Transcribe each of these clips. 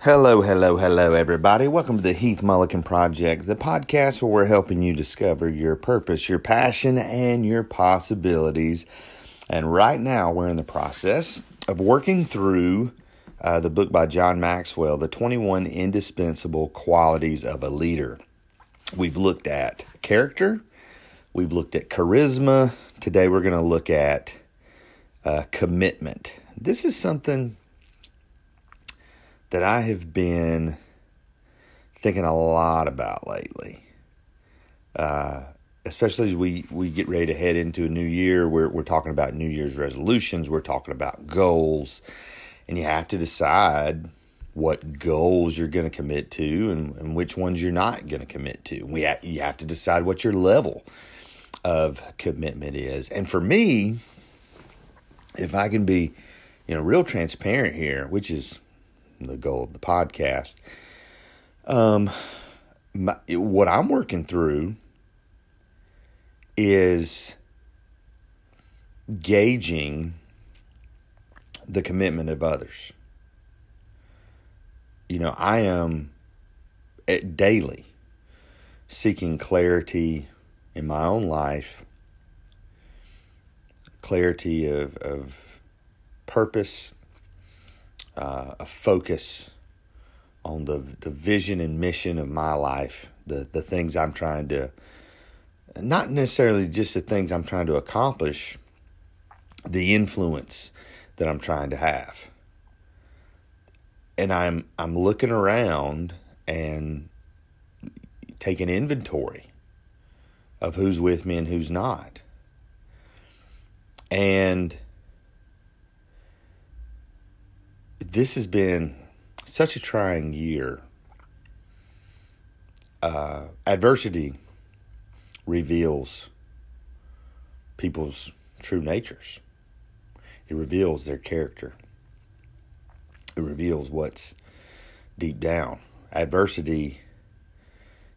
Hello, everybody. Welcome to the Heath Mullikin Project, the podcast where we're helping you discover your purpose, your passion, and your possibilities. And right now, we're in the process of working through the book by John Maxwell, The 21 Indispensable Qualities of a Leader. We've looked at character. We've looked at charisma. Today, we're going to look at commitment. This is something that I have been thinking a lot about lately, especially as we get ready to head into a new year. We're talking about New Year's resolutions. We're talking about goals, and you have to decide what goals you're going to commit to and which ones you're not going to commit to. You have to decide what your level of commitment is. And for me, if I can be, real transparent here, which is the goal of the podcast, what I'm working through is gauging the commitment of others. I am daily seeking clarity in my own life, clarity of purpose, a focus on the vision and mission of my life, the things I'm trying to, not necessarily just the things I'm trying to accomplish, the influence that I'm trying to have. And I'm looking around and taking inventory of who's with me and who's not. And this has been such a trying year. Adversity reveals people's true natures. It reveals their character. It reveals what's deep down. Adversity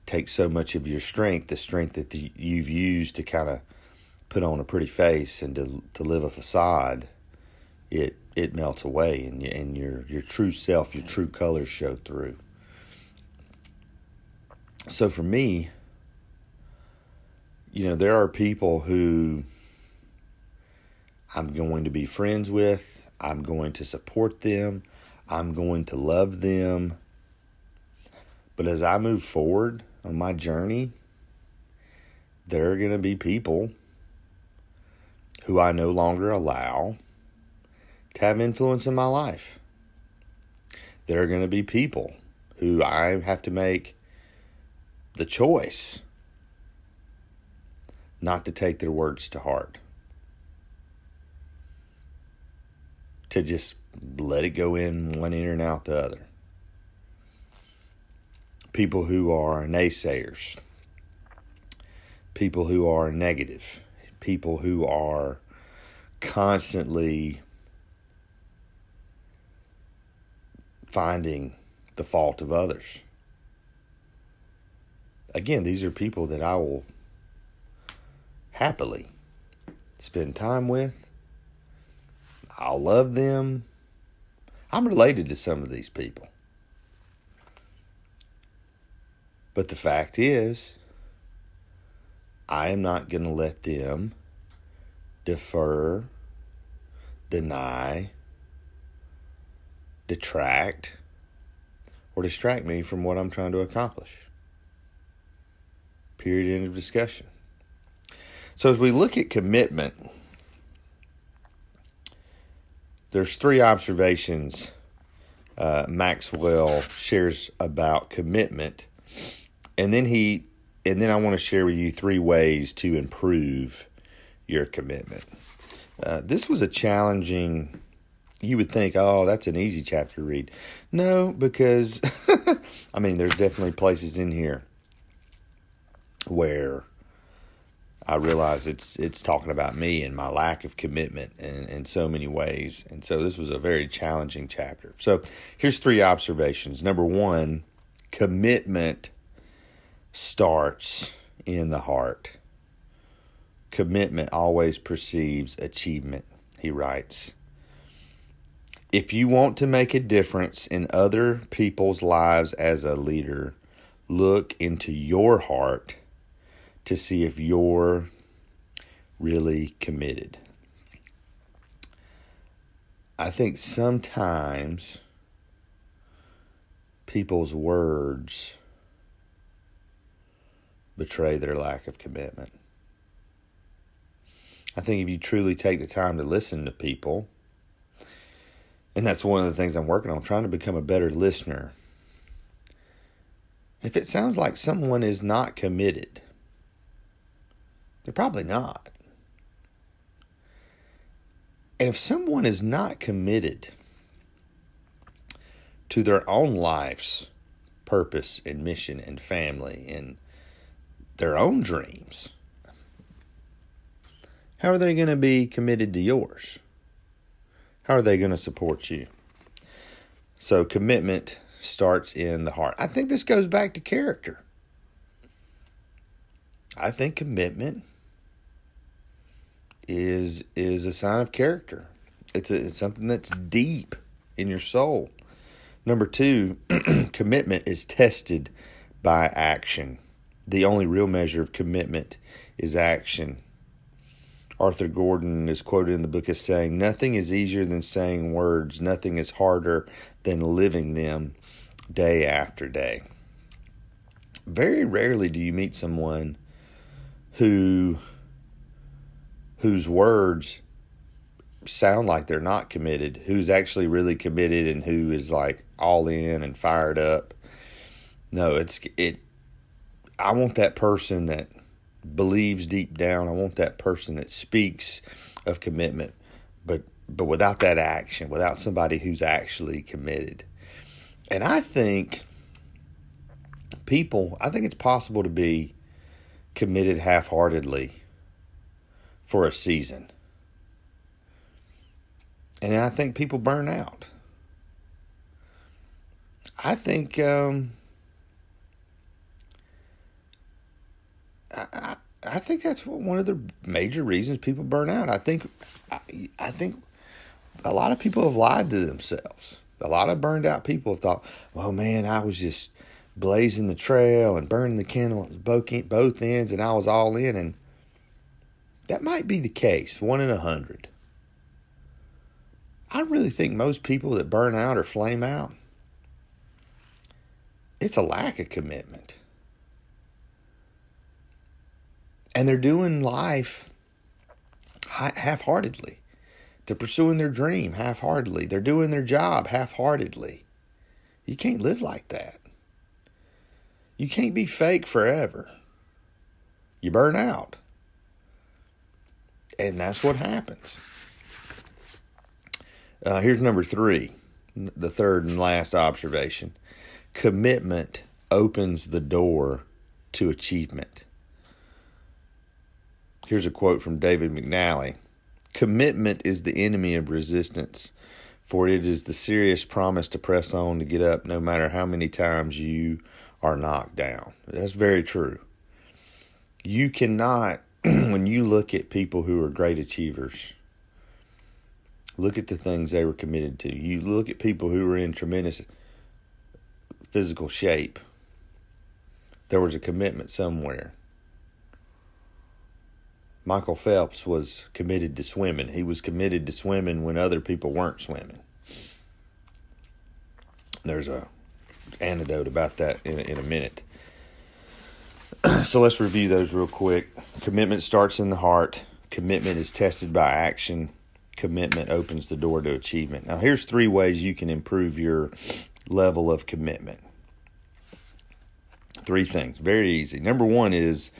takes so much of your strength, the strength that you've used to kind of put on a pretty face and to live a facade. It melts away, and your true self, your true colors show through. So for me, there are people who I'm going to be friends with. I'm going to support them. I'm going to love them. But as I move forward on my journey, there are going to be people who I no longer allow to have influence in my life. There are going to be people who I have to make the choice not to take their words to heart, to just let it go in one ear and out the other. People who are naysayers, people who are negative, people who are constantly finding the fault of others. Again, these are people that I will happily spend time with. I'll love them. I'm related to some of these people. But the fact is, I am not going to let them defer, deny, detract, or distract me from what I'm trying to accomplish. Period. End of discussion. So as we look at commitment, there's three observations Maxwell shares about commitment, and then I want to share with you three ways to improve your commitment. This was a challenging. You would think, oh, that's an easy chapter to read. No, because, there's definitely places in here where I realize it's talking about me and my lack of commitment in so many ways. And so this was a very challenging chapter. So here's three observations. Number one, commitment starts in the heart. Commitment always precedes achievement, he writes. If you want to make a difference in other people's lives as a leader, look into your heart to see if you're really committed. I think sometimes people's words betray their lack of commitment. I think if you truly take the time to listen to people, and that's one of the things I'm working on, trying to become a better listener. If it sounds like someone is not committed, they're probably not. And if someone is not committed to their own life's purpose and mission and family and their own dreams, how are they going to be committed to yours? How are they going to support you? So commitment starts in the heart. I think this goes back to character. I think commitment is a sign of character. It's something that's deep in your soul. Number 2, commitment is tested by action. The only real measure of commitment is action. Arthur Gordon is quoted in the book as saying, "Nothing is easier than saying words. Nothing is harder than living them day after day." Very rarely do you meet someone whose words sound like they're not committed, who's actually really committed and who is like all in and fired up. No, I want that person that believes deep down. I want that person that speaks of commitment, but without that action, without somebody who's actually committed. And I think it's possible to be committed half-heartedly for a season. And I think people burn out. I think I think that's one of the major reasons people burn out. I think a lot of people have lied to themselves. A lot of burned out people have thought, "Well, man, I was just blazing the trail and burning the candle at both ends, and I was all in." And that might be the case, 1 in 100. I really think most people that burn out or flame out, it's a lack of commitment. And they're doing life half-heartedly. They're pursuing their dream half-heartedly. They're doing their job half-heartedly. You can't live like that. You can't be fake forever. You burn out. And that's what happens. Here's number 3, the third and last observation. Commitment opens the door to achievement. Here's a quote from David McNally. "Commitment is the enemy of resistance, for it is the serious promise to press on, to get up, no matter how many times you are knocked down." That's very true. You cannot, when you look at people who are great achievers, look at the things they were committed to. You look at people who were in tremendous physical shape. There was a commitment somewhere. Michael Phelps was committed to swimming. He was committed to swimming when other people weren't swimming. There's a anecdote about that in a minute. So let's review those real quick. Commitment starts in the heart. Commitment is tested by action. Commitment opens the door to achievement. Now, here's 3 ways you can improve your level of commitment. 3 things. Very easy. Number 1 is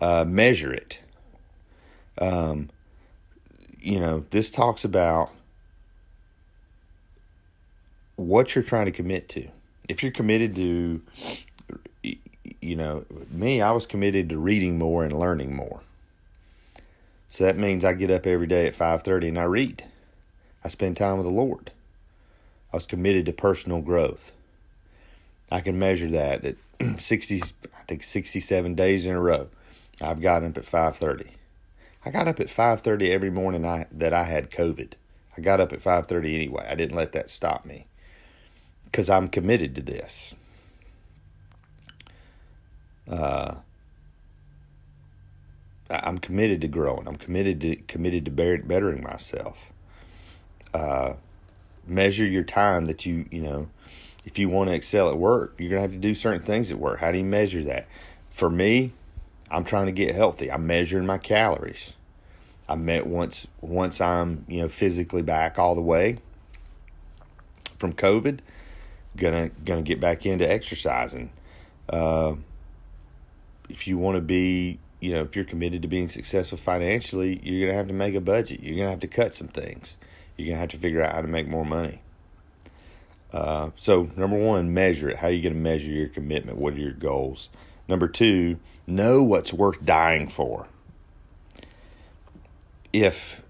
measure it. This talks about what you're trying to commit to. If you're committed to, me, I was committed to reading more and learning more. So that means I get up every day at 5:30 and I read. I spend time with the Lord. I was committed to personal growth. I can measure that 67 days in a row, I've gotten up at 5:30. I got up at 5:30 every morning that I had COVID. I got up at 5:30 anyway. I didn't let that stop me because I'm committed to this. I'm committed to growing. I'm committed to bettering myself. Measure your time that you know, if you want to excel at work, you're going to have to do certain things at work. How do you measure that? For me, I'm trying to get healthy. I'm measuring my calories. I met once I'm, physically back all the way from COVID, gonna get back into exercising. If you want to be, if you're committed to being successful financially, you're going to have to make a budget. You're going to have to cut some things. You're going to have to figure out how to make more money. So number one, measure it. How are you going to measure your commitment? What are your goals? Number two, know what's worth dying for. Here's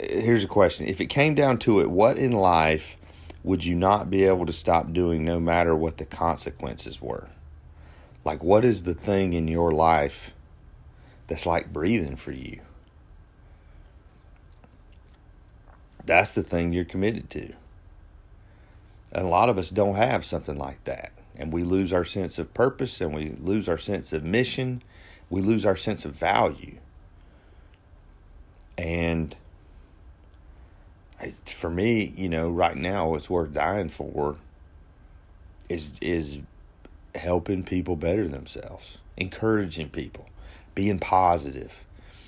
a question. If it came down to it, what in life would you not be able to stop doing no matter what the consequences were? Like, what is the thing in your life that's like breathing for you? That's the thing you're committed to. And a lot of us don't have something like that. And we lose our sense of purpose, and we lose our sense of mission. We lose our sense of value. And for me, right now, what's worth dying for is helping people better themselves, encouraging people, being positive,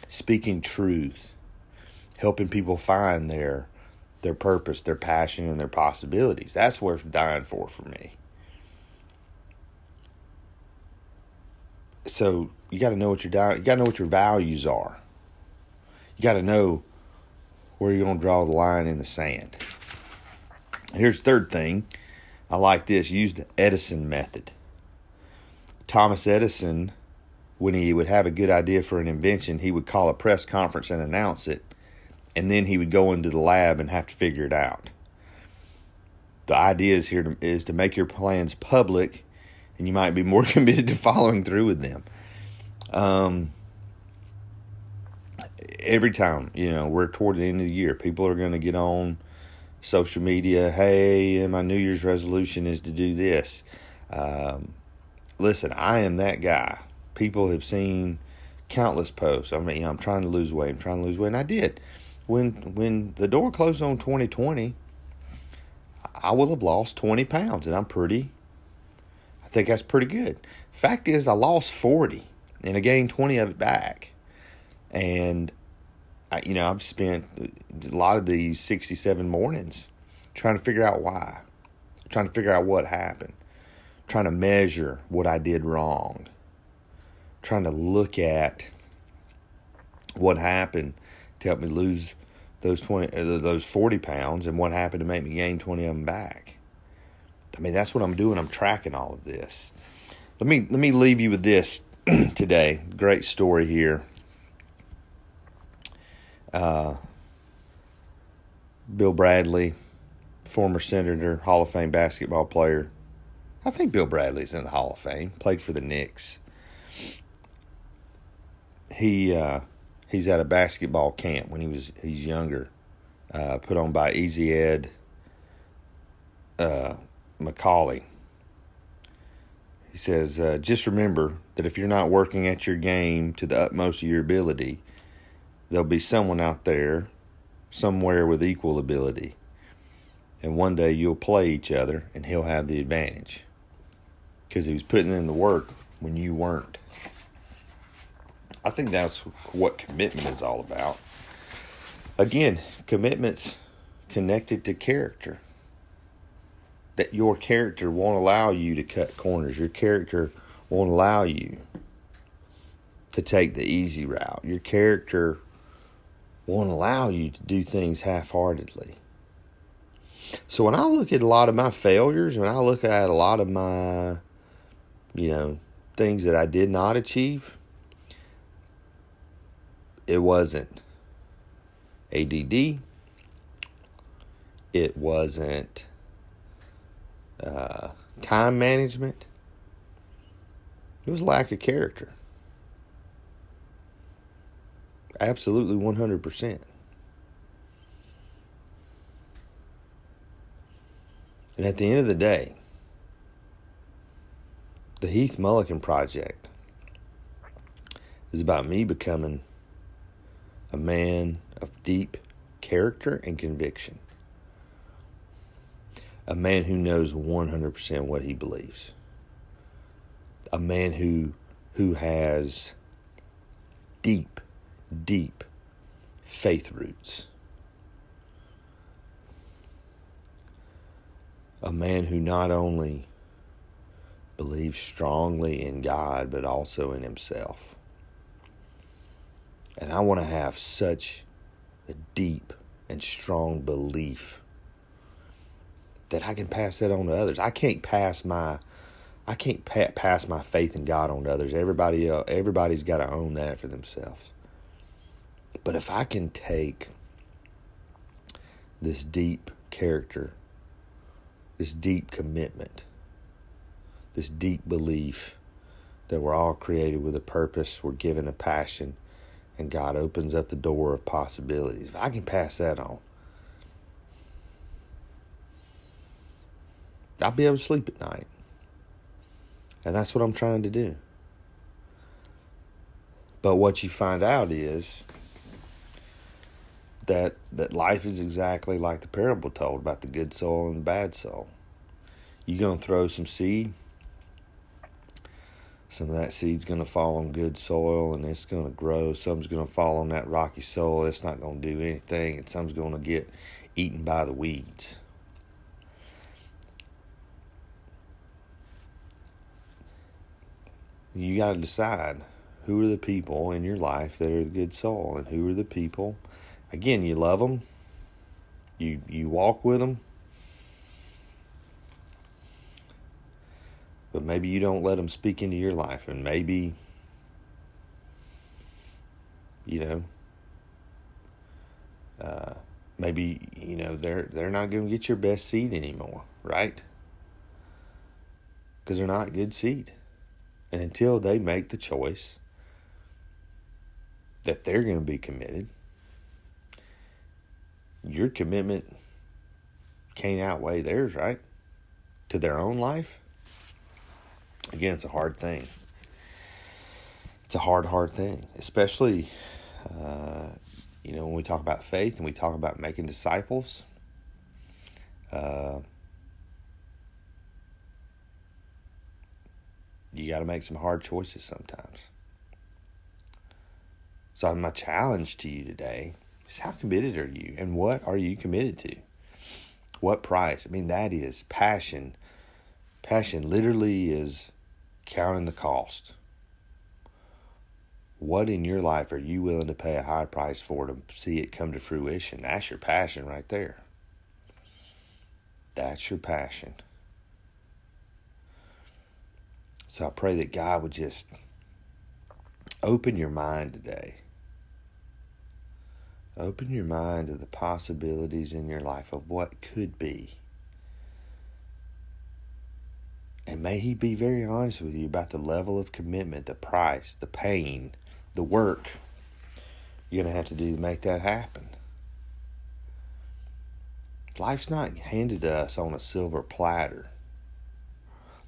speaking truth, helping people find their purpose, their passion, and their possibilities. That's worth dying for me. So you got to know what you got to know what your values are. You got to know where you're going to draw the line in the sand. Here's the third thing. I like this. Use the Edison method. Thomas Edison, when he would have a good idea for an invention, he would call a press conference and announce it, and then he would go into the lab and have to figure it out. The idea is to make your plans public, and you might be more committed to following through with them. Every time, we're toward the end of the year, people are going to get on social media. Hey, my New Year's resolution is to do this. Listen, I am that guy. People have seen countless posts. I'm trying to lose weight. And I did. When the door closed on 2020, I will have lost 20 pounds, and I think that's pretty good. Fact is, I lost 40, and I gained 20 of it back. And I've spent a lot of these 67 mornings trying to figure out why, trying to figure out what happened, trying to measure what I did wrong, trying to look at what happened to help me lose those 40 pounds and what happened to make me gain 20 of them back. That's what I'm doing. I'm tracking all of this. Let me leave you with this today. Great story here. Bill Bradley, former senator, Hall of Fame basketball player. I think Bill Bradley's in the Hall of Fame. Played for the Knicks. He's at a basketball camp when he's younger, put on by Easy Ed Macaulay. He says, just remember that if you're not working at your game to the utmost of your ability, there'll be someone out there somewhere with equal ability. And one day you'll play each other and he'll have the advantage. Because he was putting in the work when you weren't. I think that's what commitment is all about. Again, commitment's connected to character. That your character won't allow you to cut corners. Your character won't allow you to take the easy route. Your character won't allow you to do things half-heartedly. So when I look at a lot of my failures, when I look at a lot of my, things that I did not achieve, it wasn't ADD. It wasn't time management. It was lack of character. Absolutely 100%. And at the end of the day, the Heath Mullikin Project is about me becoming a man of deep character and conviction. A man who knows 100% what he believes. A man who has deep, deep faith roots. A man who not only believes strongly in God, but also in himself. And I want to have such a deep and strong belief that I can pass that on to others. I can't pass my faith in God on to others. Everybody's got to own that for themselves. But if I can take this deep character, this deep commitment, this deep belief that we're all created with a purpose, we're given a passion, and God opens up the door of possibilities. If I can pass that on, I'll be able to sleep at night. And that's what I'm trying to do. But what you find out is that life is exactly like the parable told about the good soil and the bad soil. You're going to throw some seed. Some of that seed's going to fall on good soil and it's going to grow. Some's going to fall on that rocky soil. It's not going to do anything. And some's going to get eaten by the weeds. You got to decide who are the people in your life that are the good soil and who are the people. Again, you love them. You walk with them. But maybe you don't let them speak into your life. And maybe, they're not going to get your best seed anymore, right? Because they're not good seed. And until they make the choice that they're going to be committed, your commitment can't outweigh theirs, right? To their own life. Again, it's a hard thing. It's a hard thing. Especially, when we talk about faith and we talk about making disciples. You got to make some hard choices sometimes. So my challenge to you today is, how committed are you? And what are you committed to? What price? I mean, that is passion. Passion literally is counting the cost. What in your life are you willing to pay a high price for to see it come to fruition? That's your passion right there. That's your passion. So I pray that God would just open your mind today. Open your mind to the possibilities in your life of what could be. And may He be very honest with you about the level of commitment, the price, the pain, the work you're going to have to do to make that happen. Life's not handed to us on a silver platter.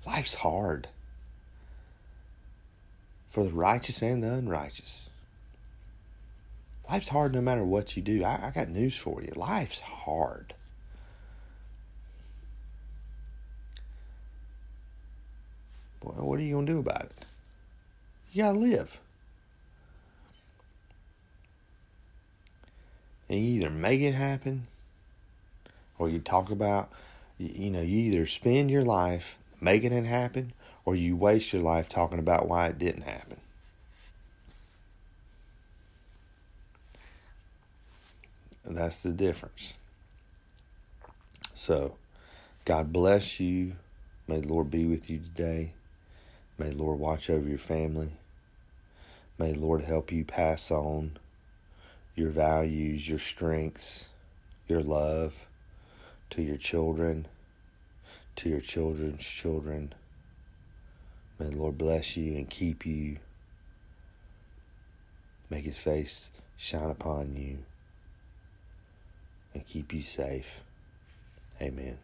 Life's hard. For the righteous and the unrighteous. Life's hard no matter what you do. I got news for you. Life's hard. Well, what are you going to do about it? You got to live. And you either make it happen, or you talk about, you either spend your life making it happen, or you waste your life talking about why it didn't happen. And that's the difference. So, God bless you. May the Lord be with you today. May the Lord watch over your family. May the Lord help you pass on your values, your strengths, your love to your children, to your children's children. May the Lord bless you and keep you. Make His face shine upon you and keep you safe. Amen.